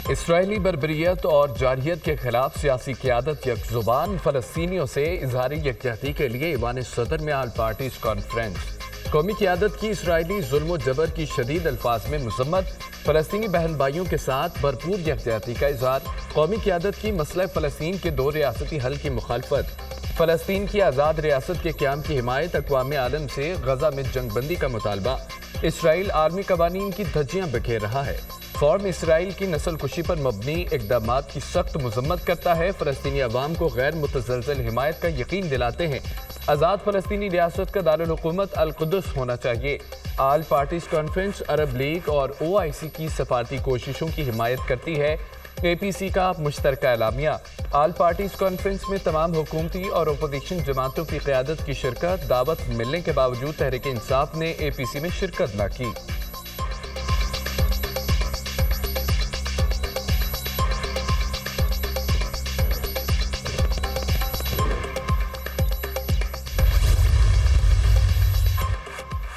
اسرائیلی بربریت اور جارحیت کے خلاف سیاسی قیادت یک زبان، فلسطینیوں سے اظہار یکجہتی کے لیے ایوان صدر میں آل پارٹیز کانفرنس۔ قومی قیادت کی اسرائیلی ظلم و جبر کی شدید الفاظ میں مذمت، فلسطینی بہن بھائیوں کے ساتھ بھرپور یکجہتی کا اظہار، قومی قیادت کی مسئلہ فلسطین کے دو ریاستی حل کی مخالفت، فلسطین کی آزاد ریاست کے قیام کی حمایت، اقوام عالم سے غزہ میں جنگ بندی کا مطالبہ، اسرائیل عالمی قوانین کی دھجیاں بکھیر رہا ہے، فورم اسرائیل کی نسل کشی پر مبنی اقدامات کی سخت مذمت کرتا ہے، فلسطینی عوام کو غیر متزلزل حمایت کا یقین دلاتے ہیں، آزاد فلسطینی ریاست کا دارالحکومت القدس ہونا چاہیے، آل پارٹیز کانفرنس عرب لیگ اور OIC کی سفارتی کوششوں کی حمایت کرتی ہے، APC کا مشترکہ اعلامیہ، آل پارٹیز کانفرنس میں تمام حکومتی اور اپوزیشن جماعتوں کی قیادت کی شرکت، دعوت ملنے کے باوجود تحریک انصاف نے APC میں شرکت نہ کی۔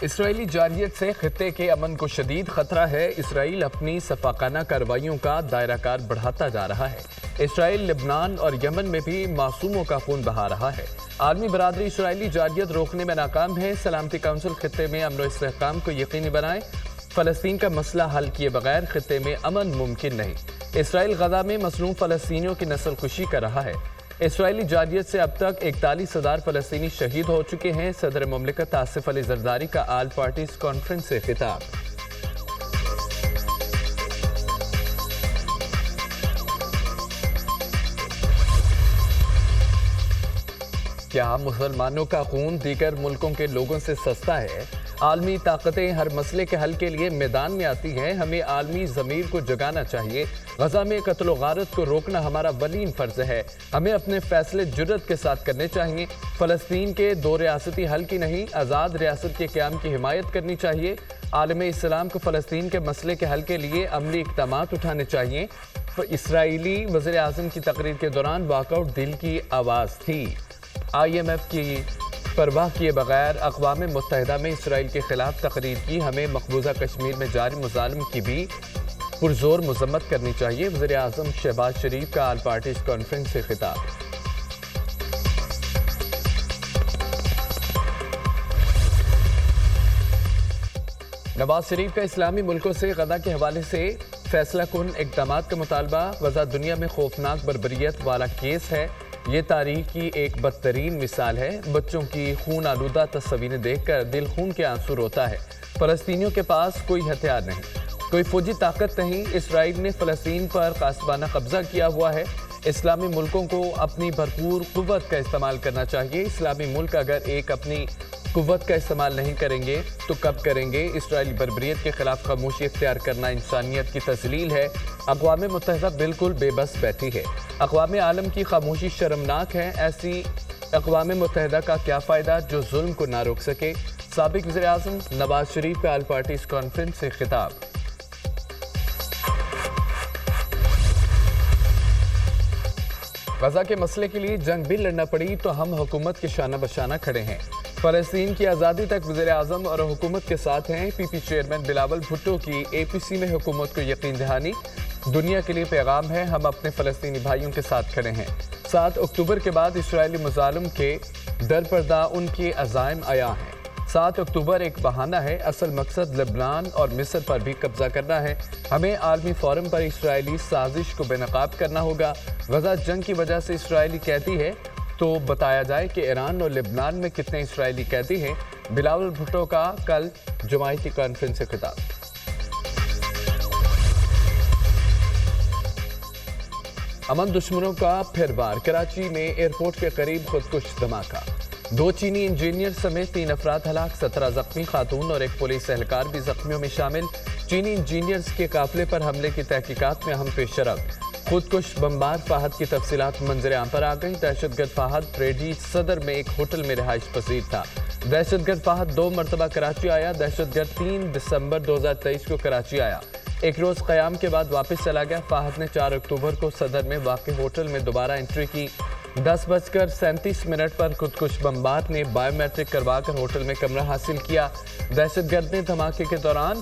اسرائیلی جارحیت سے خطے کے امن کو شدید خطرہ ہے، اسرائیل اپنی سفاکانہ کارروائیوں کا دائرہ کار بڑھاتا جا رہا ہے، اسرائیل لبنان اور یمن میں بھی معصوموں کا خون بہا رہا ہے، عالمی برادری اسرائیلی جارحیت روکنے میں ناکام ہے، سلامتی کونسل خطے میں امن و استحکام کو یقینی بنائے، فلسطین کا مسئلہ حل کیے بغیر خطے میں امن ممکن نہیں، اسرائیل غزہ میں مظلوم فلسطینیوں کی نسل کشی کر رہا ہے، اسرائیلی جارحیت سے اب تک 41,000 فلسطینی شہید ہو چکے ہیں، صدر مملکت آصف علی زرداری کا آل پارٹیز کانفرنس سے خطاب۔ کیا مسلمانوں کا خون دیگر ملکوں کے لوگوں سے سستا ہے؟ عالمی طاقتیں ہر مسئلے کے حل کے لیے میدان میں آتی ہیں، ہمیں عالمی ضمیر کو جگانا چاہیے، غزہ میں قتل و غارت کو روکنا ہمارا ولین فرض ہے، ہمیں اپنے فیصلے جرأت کے ساتھ کرنے چاہیے، فلسطین کے دو ریاستی حل کی نہیں، آزاد ریاست کے قیام کی حمایت کرنی چاہیے، عالم اسلام کو فلسطین کے مسئلے کے حل کے لیے عملی اقدامات اٹھانے چاہیے۔ اسرائیلی وزیر اعظم کی تقریر کے دوران واک آؤٹ دل کی آواز تھی، IMF کی پرواہ کیے بغیر اقوام متحدہ میں اسرائیل کے خلاف تقریر کی، ہمیں مقبوضہ کشمیر میں جاری مظالم کی بھی پرزور مذمت کرنی چاہیے، وزیر اعظم شہباز شریف کا آل پارٹیز کانفرنس سے خطاب۔ نواز شریف کا اسلامی ملکوں سے غزہ کے حوالے سے فیصلہ کن اقدامات کا مطالبہ، غزہ دنیا میں خوفناک بربریت والا کیس ہے، یہ تاریخ کی ایک بدترین مثال ہے، بچوں کی خون آلودہ تصویریں دیکھ کر دل خون کے آنسو روتا ہے، فلسطینیوں کے پاس کوئی ہتھیار نہیں، کوئی فوجی طاقت نہیں، اسرائیل نے فلسطین پر غاصبانہ قبضہ کیا ہوا ہے، اسلامی ملکوں کو اپنی بھرپور قوت کا استعمال کرنا چاہیے، اسلامی ملک اگر ایک اپنی قوت کا استعمال نہیں کریں گے تو کب کریں گے؟ اسرائیلی بربریت کے خلاف خاموشی اختیار کرنا انسانیت کی تذلیل ہے، اقوام متحدہ بالکل بے بس بیٹھی ہے، اقوام عالم کی خاموشی شرمناک ہے، ایسی اقوام متحدہ کا کیا فائدہ جو ظلم کو نہ روک سکے، سابق وزیر اعظم نواز شریف کا آل پارٹیز کانفرنس سے خطاب۔ غزہ کے مسئلے کے لیے جنگ بھی لڑنا پڑی تو ہم حکومت کے شانہ بشانہ کھڑے ہیں، فلسطین کی آزادی تک وزیر اعظم اور حکومت کے ساتھ ہیں، PP چیئرمین بلاول بھٹو کی APC میں حکومت کو یقین دہانی، دنیا کے لیے پیغام ہے، ہم اپنے فلسطینی بھائیوں کے ساتھ کھڑے ہیں، 7 اکتوبر کے بعد اسرائیلی مظالم کے درپردہ ان کے عزائم عیاں ہیں، 7 اکتوبر ایک بہانہ ہے، اصل مقصد لبنان اور مصر پر بھی قبضہ کرنا ہے، ہمیں عالمی فورم پر اسرائیلی سازش کو بے نقاب کرنا ہوگا، غزہ جنگ کی وجہ سے اسرائیلی قیدی ہے تو بتایا جائے کہ ایران اور لبنان میں کتنے اسرائیلی قیدی ہیں، بلاول بھٹو کا کل جماعتی کانفرنس سے خطاب۔ امن دشمنوں کا پھر وار، کراچی میں ایئرپورٹ کے قریب خودکش دھماکہ، 2 چینی انجینئر سمیت 3 افراد ہلاک، 17 زخمی، خاتون اور ایک پولیس اہلکار بھی زخمیوں میں شامل، چینی انجینئرز کے قافلے پر حملے کی تحقیقات میں اہم پیش رفت، خودکش بمبار فہد کی تفصیلات منظر عام پر آ گئی، دہشت گرد فہد ریڈی صدر میں ایک ہوٹل میں رہائش پذیر تھا، دہشت گرد فہد 2 مرتبہ کراچی آیا، دہشت گرد 3 دسمبر 2023 کو کراچی آیا، ایک روز قیام کے بعد واپس چلا گیا، فہد نے 4 اکتوبر کو صدر میں واقع ہوٹل میں دوبارہ انٹری کی، 10:37 پر خودکش بمبار نے بائیو میٹرک کروا کر ہوٹل میں کمرہ حاصل کیا، دہشت گرد نے دھماکے کے دوران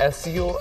SCO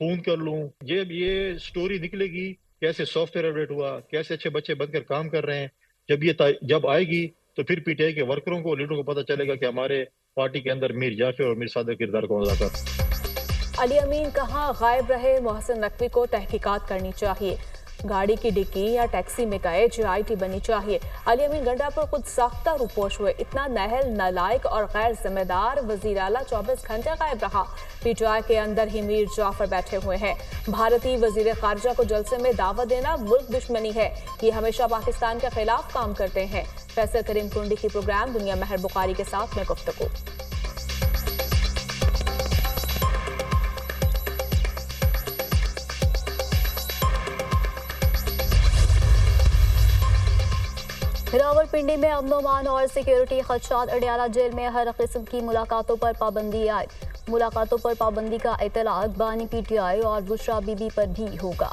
فون کر لوں. یہ سٹوری نکلے گی کیسے سافٹ ویئر اپڈیٹ ہوا, کیسے اچھے بچے بن کر کام کر رہے ہیں, جب آئے گی تو پھر پی ٹی آئی کے ورکروں کو, لیڈروں کو پتہ چلے گا کہ ہمارے پارٹی کے اندر میر جعفر اور میر صادق کردار کون ادا کرتے ہیں. علی امین کہاں غائب رہے, محسن نقوی کو تحقیقات کرنی چاہیے. گاڑی کی ڈکی یا ٹیکسی میں گئے, GIT بنی چاہیے. علی امین گنڈا پر خود ساختہ روپوش ہوئے. اتنا نااہل, نالائق اور غیر ذمہ دار وزیر اعلیٰ 24 گھنٹے غائب رہا. PTI کے اندر ہی میر جعفر بیٹھے ہوئے ہیں. بھارتی وزیر خارجہ کو جلسے میں دعوت دینا ملک دشمنی ہے. یہ ہمیشہ پاکستان کے خلاف کام کرتے ہیں. فیصل کریم کنڈی کی پروگرام دنیا مہر بخاری کے ساتھ میں گفتگو. راولپنڈی میں امن و امان اور سیکیورٹی خدشات, اڈیالہ جیل میں ہر قسم کی ملاقاتوں پر پابندی آئی. ملاقاتوں پر پابندی کا اطلاق بانی PTI اور بشرا بی بی پر بھی ہوگا.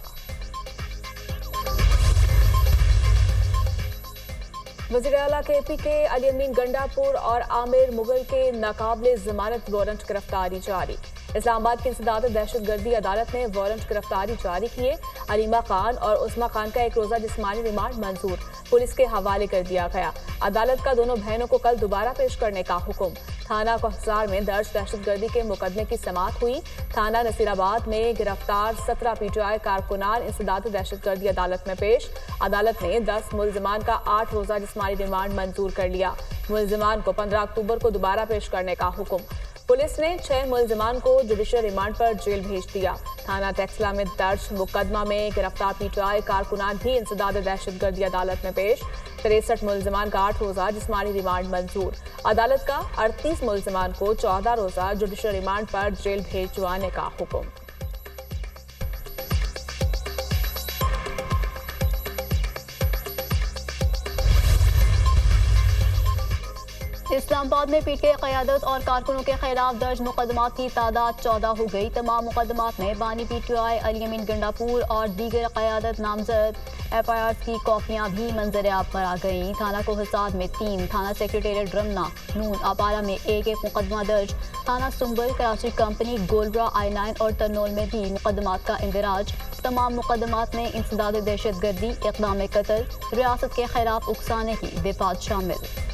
وزیر اعلیٰ KP کے علی امین گنڈا پور اور عامر مغل کے ناقابل ضمانت وارنٹ گرفتاری جاری. اسلام آباد کی انسداد دہشت گردی عدالت نے وارنٹ گرفتاری جاری کیے. علیمہ خان اور عثمہ خان کا ایک روزہ جسمانی ریمانڈ منظور, پولیس کے حوالے کر دیا گیا. عدالت کا دونوں بہنوں کو کل دوبارہ پیش کرنے کا حکم. تھانہ کوہسار میں درج دہشت گردی کے مقدمے کی سماعت ہوئی. تھانہ نصیر آباد میں گرفتار 17 PTI کارکنان انسداد دہشت گردی عدالت میں پیش. عدالت نے 10 ملزمان کا 8 روزہ جسمانی ریمانڈ منظور کر لیا. ملزمان کو 15 اکتوبر کو دوبارہ پیش کرنے کا حکم. پولیس نے 6 ملزمان کو جوڈیشل ریمانڈ پر جیل بھیج دیا. تھانہ ٹیکسلا میں درج مقدمہ میں گرفتار PTI کارکنان بھی انسداد دہشت گردی عدالت میں پیش. 63 ملزمان کا 8 روزہ جسمانی ریمانڈ منظور. عدالت کا 38 ملزمان کو 14 روزہ جوڈیشل ریمانڈ پر جیل بھیجوانے کا حکم. اسلام آباد میں PTI قیادت اور کارکنوں کے خلاف درج مقدمات کی تعداد 14 ہو گئی. تمام مقدمات میں بانی PTI علی امین گنڈا پور اور دیگر قیادت نامزد FIRs کی کاپیاں بھی منظر عام پر آ گئیں. تھانہ کوہسار میں 3, تھانہ سیکریٹریٹ رمنا نون اپارہ میں ایک مقدمہ درج. تھانہ سنبل, کراچی کمپنی, گولبرا, I9 اور ترنول میں بھی مقدمات کا اندراج. تمام مقدمات میں انسداد دہشت گردی, اقدام قتل, ریاست کے خلاف اکسانے کی دفعات شامل.